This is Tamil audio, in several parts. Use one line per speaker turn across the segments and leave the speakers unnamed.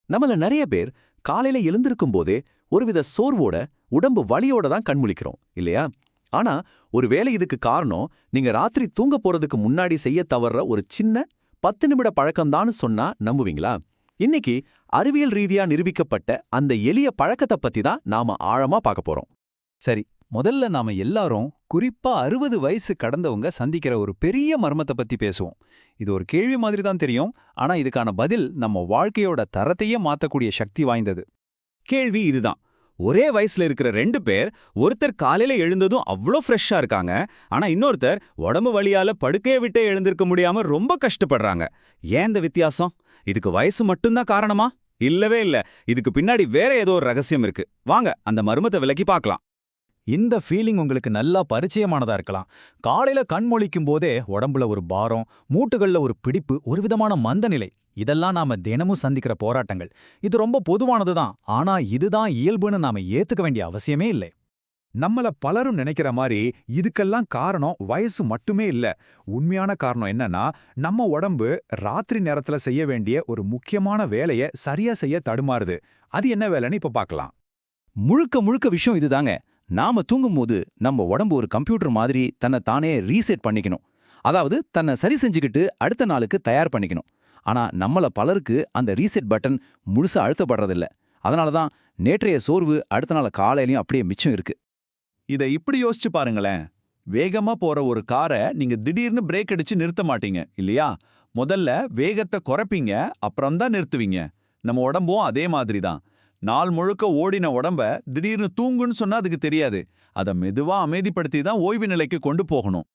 நம்மள நிறைய பேர் காலையில எழுந்திருக்கும் போதே ஒருவித சோர்வோட உடம்பு வலியோட தான் கண்முழிக்கிறோம் இல்லையா? ஆனா ஒருவேளை இதுக்கு காரணம் நீங்க ராத்திரி தூங்க போறதுக்கு முன்னாடி செய்ய தவறுற ஒரு சின்ன 10 நிமிட பழக்கம்தான்னு சொன்னா நம்புவீங்களா? இன்னைக்கு அறிவியல் ரீதியா நிரூபிக்கப்பட்ட அந்த எளிய பழக்கத்தை பத்தி தான் நாம ஆழமா பார்க்க போறோம்.
சரி, முதல்ல நாம எல்லாரும் குறிப்பா 60 வயசு கடந்தவங்க சந்திக்கிற ஒரு பெரிய மர்மத்தை பத்தி பேசுவோம். இது ஒரு கேள்வி மாதிரி தான் தெரியும், ஆனா இதுக்கான பதில் நம்ம வாழ்க்கையோட தரத்தையே மாத்தக்கூடிய சக்தி வாய்ந்தது.
கேள்வி இதுதான். ஒரே வயசுல இருக்கிற 2 பேர், ஒருத்தர் காலையில எழுந்ததும் அவ்ளோ ஃப்ரெஷ்ஷா இருக்காங்க, ஆனா இன்னொருத்தர் உடம்பு வலியால படுக்கையை விட்டே எழுந்திருக்க முடியாம ரொம்ப கஷ்டப்படுறாங்க. ஏன் இந்த வித்தியாசம்? இதுக்கு வயசு மட்டும்தான் காரணமா? இல்லவே இல்ல. இதுக்கு பின்னாடி வேற ஏதோ ஒரு ரகசியம் இருக்கு. வாங்க அந்த மர்மத்தை விலக்கி பார்க்கலாம்.
இந்த ஃபீலிங் உங்களுக்கு நல்லா பரிச்சயமானதா இருக்கலாம். காலையில கண் முழிக்கும் போதே உடம்புல ஒரு பாரம், மூட்டுகள்ல ஒரு பிடிப்பு, ஒரு விதமான மந்தநிலை. இதெல்லாம் நாம தினமும் சந்திக்கிற போராட்டங்கள். இது ரொம்ப பொதுவானது தான், ஆனா இதுதான் இயல்புன்னு நாம ஏத்துக்க வேண்டிய அவசியமே இல்லை.
நம்மள பலரும் நினைக்கிற மாதிரி இதுக்கெல்லாம் காரணம் வயசு மட்டுமே இல்ல. உண்மையான காரணம் என்னன்னா, நம்ம உடம்பு ராத்திரி நேரத்துல செய்ய வேண்டிய ஒரு முக்கியமான வேலைய சரியா செய்ய தடுமாறுது. அது என்ன வேலைன்னு இப்ப பார்க்கலாம்.
முழுக்க முழுக்க விஷயம் இதுதாங்க. நாம தூங்கும்போது நம்ம உடம்பு ஒரு கம்ப்யூட்டர் மாதிரி தன்னை தானே ரீசெட் பண்ணிக்கணும். அதாவது தன்னை சரி செஞ்சுக்கிட்டு அடுத்த நாளுக்கு தயார் பண்ணிக்கணும். ஆனா நம்மள பலருக்கு அந்த ரீசெட் பட்டன் முழுசா அழுத்தப்படுறதில்ல. அதனால தான் நேற்றைய சோர்வு அடுத்த நாள் காலையிலயும் அப்படியே மிச்சம் இருக்கு.
இதை இப்படி யோசிச்சு பாருங்களேன். வேகமா போற ஒரு காரை நீங்க திடீர்னு பிரேக் அடிச்சு நிறுத்த மாட்டீங்க இல்லையா? முதல்ல வேகத்தை குறைப்பீங்க, அப்புறம் தான் நிறுத்துவீங்க. நம்ம உடம்பும் அதே மாதிரி தான். நாள் முழுக்க ஓடின உடம்ப திடீர்னு தூங்குன்னு சொன்னா அதுக்கு தெரியாது. அதை மெதுவா அமைதிப்படுத்தி தான் ஓய்வு நிலைக்கு கொண்டு போகணும்.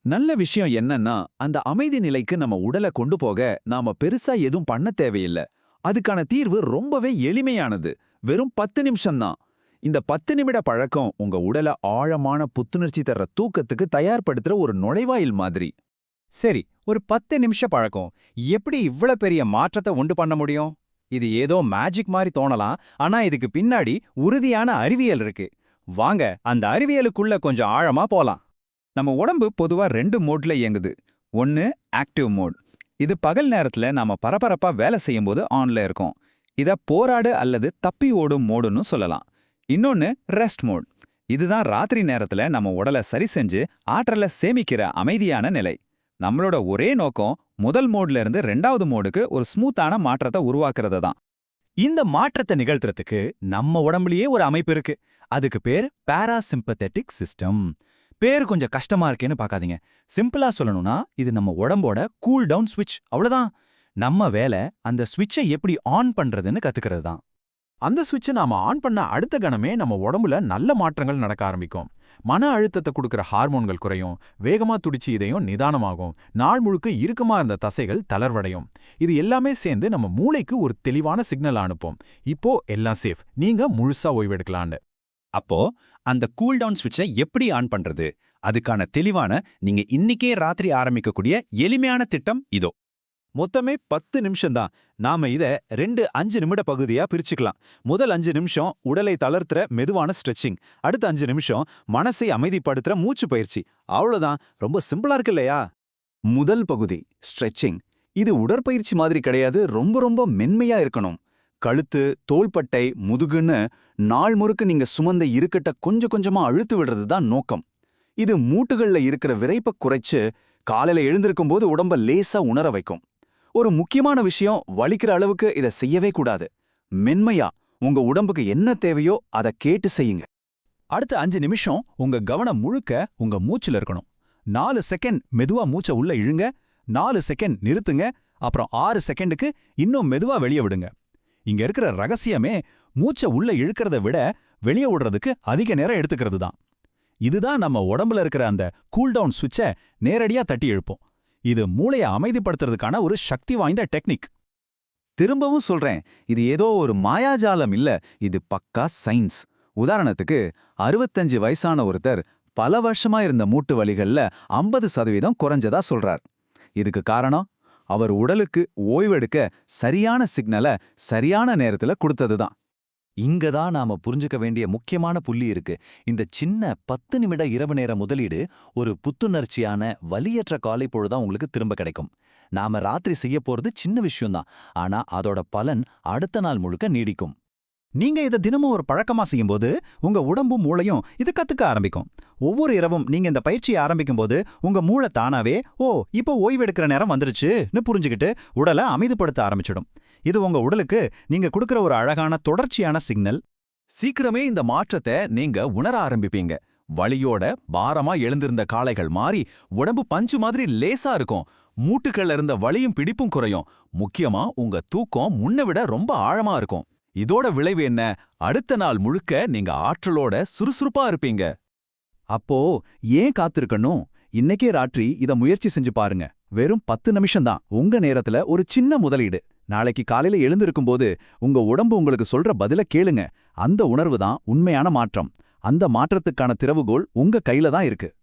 நல்ல விஷயம் என்னன்னா, அந்த அமைதி நிலைக்கு நம்ம உடலை கொண்டு போக நாம பெருசா எதுவும் பண்ண தேவையில்லை. அதுக்கான தீர்வு ரொம்பவே எளிமையானது. வெறும் 10 நிமிஷம்தான். இந்த 10 நிமிட பழக்கம் உங்க உடலை ஆழமான புத்துணர்ச்சி தர்ற தூக்கத்துக்கு தயார்படுத்துற ஒரு நுழைவாயில் மாதிரி.
சரி, ஒரு 10 நிமிஷ பழக்கம் எப்படி இவ்ளோ பெரிய மாற்றத்தை உண்டு பண்ண முடியும்? இது ஏதோ மேஜிக் மாதிரி தோணலாம், ஆனா இதுக்கு பின்னாடி உறுதியான அறிவியல் இருக்கு. வாங்க அந்த அறிவியலுக்குள்ள கொஞ்சம் ஆழமா போலாம்.
நம்ம உடம்பு பொதுவா 2 மோட்ல இயங்குது. ஒன்னு ஆக்டிவ் மோட். இது பகல் நேரத்துல நாம பரபரப்பா வேலை செய்யும்போது ஆன்ல இருக்கும். இத போராடு அல்லது தப்பி ஓடும் மோடுன்னு சொல்லலாம். இன்னொன்னு ரெஸ்ட் மோட். இதுதான் ராத்திரி நேரத்துல நம்ம உடலை சரி செஞ்சு ஆற்றலை சேமிக்கிற அமைதியான நிலை. நம்மளோட ஒரே நோக்கம் முதல் மோட்ல இருந்து 2வது மோடுக்கு ஒரு ஸ்மூத்தான மாற்றத்தை உருவாக்குறது தான்.
இந்த மாற்றத்தை நிகழ்த்துறதுக்கு நம்ம உடம்புலயே ஒரு அமைப்பு இருக்கு. அதுக்கு பேர் பாராசிம்பத்தெட்டிக் சிஸ்டம். பேரு கொஞ்சம் கஷ்டமா இருக்கேன்னு பார்க்காதீங்க. சிம்பிளா சொல்லணும்னா இது நம்ம உடம்போட கூல் டவுன் ஸ்விட்ச், அவ்வளவுதான். நம்ம வேலை அந்த ஸ்விட்சை எப்படி ஆன் பண்றதுன்னு கத்துக்கிறது தான்.
அந்த சுவிட்சை நாம ஆன் பண்ண அடுத்த கணமே நம்ம உடம்புல நல்ல மாற்றங்கள் நடக்க ஆரம்பிக்கும். மன அழுத்தத்தை கொடுக்கிற ஹார்மோன்கள் குறையும், வேகமா துடிச்சு இதயம் நிதானமாகும், நாள் முழுக்க இறுக்கமா இருந்த தசைகள் தளர்வடையும். இது எல்லாமே சேர்ந்து நம்ம மூளைக்கு ஒரு தெளிவான சிக்னல் அனுப்பும். இப்போ எல்லாம் சேஃப், நீங்க முழுசா ஓய்வெடுக்கலான்னு.
அப்போ அந்த கூல் டவுன் ஸ்விட்சை எப்படி ஆன் பண்றது? அதுக்கான தெளிவான, நீங்க இன்னிக்கே ராத்திரி ஆரம்பிக்கக்கூடிய எளிமையான திட்டம் இதோ.
மொத்தமே 10 நிமிஷம்தான். நாம இத 2 5 நிமிட பகுதியா பிரிச்சுக்கலாம். முதல் 5 நிமிஷம் உடலை தளர்த்துற மெதுவான ஸ்ட்ரெச்சிங். அடுத்த 5 நிமிஷம் மனசை அமைதிப்படுத்துற மூச்சு பயிற்சி. அவ்வளவுதான். ரொம்ப சிம்பிளா இருக்கு இல்லையா?
முதல் பகுதி ஸ்ட்ரெச்சிங். இது உடற்பயிற்சி மாதிரி கிடையாது, ரொம்ப மென்மையா இருக்கணும். கழுத்து, தோள்பட்டை, முதுகுன்னு நாள் முழுக்க நீங்க சுமந்த இருக்கட்ட கொஞ்சம் கொஞ்சமா அழுத்து விடுறது தான் நோக்கம். இது மூட்டுகள்ல இருக்கிற விரைப்ப குறைச்சு காலையில எழுந்திருக்கும் போது உடம்ப லேசா உணர வைக்கும். ஒரு முக்கியமான விஷயம், வலிக்கிற அளவுக்கு இதை செய்யவே கூடாது. மென்மையா உங்க உடம்புக்கு என்ன தேவையோ அதை கேட்டு செய்யுங்க.
அடுத்த 5 நிமிஷம் உங்க கவனம் முழுக்க உங்க மூச்சுல இருக்கணும். 4 செகண்ட் மெதுவா மூச்சை உள்ள இழுங்க, 4 செகண்ட் நிறுத்துங்க, அப்புறம் 6 செகண்டுக்கு இன்னும் மெதுவா வெளியே விடுங்க. இங்க இருக்கிற ரகசியமே மூச்சை உள்ள இழுக்கிறத விட வெளியே விடுறதுக்கு அதிக நேரம் எடுத்துக்கிறது தான். இதுதான் நம்ம உடம்புல இருக்கிற அந்த கூல்டவுன் ஸ்விட்சை நேரடியா தட்டி எழுப்போம். இது மூளையை அமைதிப்படுத்துறதுக்கான ஒரு சக்தி வாய்ந்த டெக்னிக்.
திரும்பவும் சொல்றேன், இது ஏதோ ஒரு மாயாஜாலம் இல்ல, இது பக்கா சயின்ஸ். உதாரணத்துக்கு 65 வயசான ஒருத்தர் பல வருஷமா இருந்த மூட்டு வலிகள்ல 50% குறைஞ்சதா சொல்றார். இதுக்கு காரணம் அவர் உடலுக்கு ஓய்வெடுக்க சரியான சிக்னலை சரியான நேரத்துல கொடுத்ததுதான்.
இங்க தான் நாம புரிஞ்சுக்க வேண்டிய முக்கியமான புள்ளி இருக்கு. இந்த சின்ன 10 நிமிட இரவு நேர முதலீடு ஒரு புத்துணர்ச்சியான வலியற்ற காலை பொழுதான் உங்களுக்கு திரும்ப கிடைக்கும்.
நாம ராத்திரி செய்ய போறது சின்ன விஷயம்தான், ஆனா அதோட பலன் அடுத்த நாள் முழுக்க நீடிக்கும்.
நீங்க இதை தினமும் ஒரு பழக்கமா செய்யும்போது உங்க உடம்பும் மூளையும் இது கத்துக்க ஆரம்பிக்கும். ஒவ்வொரு இரவும் நீங்க இந்த பயிற்சியை ஆரம்பிக்கும்போது உங்க மூளை தானாவே ஓ இப்போ ஓய்வெடுக்கிற நேரம் வந்துருச்சுன்னு புரிஞ்சுக்கிட்டு உடலை அமைதிப்படுத்த ஆரம்பிச்சிடும். இது உங்க உடலுக்கு நீங்க கொடுக்கிற ஒரு அழகான தொடர்ச்சியான சிக்னல்.
சீக்கிரமே இந்த மாற்றத்தை நீங்க உணர ஆரம்பிப்பீங்க. வலியோட பாரமா எழுந்திருந்த காளைகள் மாறி உடம்பு பஞ்சு மாதிரி லேசா இருக்கும். மூட்டுக்கள்ல இருந்த வலியும் பிடிப்பும் குறையும். முக்கியமா உங்க தூக்கம் முன்ன விட ரொம்ப ஆழமா இருக்கும். இதோட விளைவு என்ன? அடுத்த நாள் முழுக்க நீங்க ஆற்றலோட சுறுசுறுப்பா இருப்பீங்க.
அப்போ ஏன் காத்திருக்கணும்? இன்னைக்கே ராத்திரி இத முயற்சி செஞ்சு பாருங்க. வெறும் 10 நிமிஷம்தான் உங்க நேரத்துல ஒரு சின்ன முதலீடு. நாளைக்கு காலையில எழுந்திருக்கும்போது உங்க உடம்பு உங்களுக்கு சொல்ற பதில கேளுங்க. அந்த உணர்வு தான் உண்மையான மாற்றம். அந்த மாற்றத்துக்கான திறவுகோல் உங்க கையில தான் இருக்கு.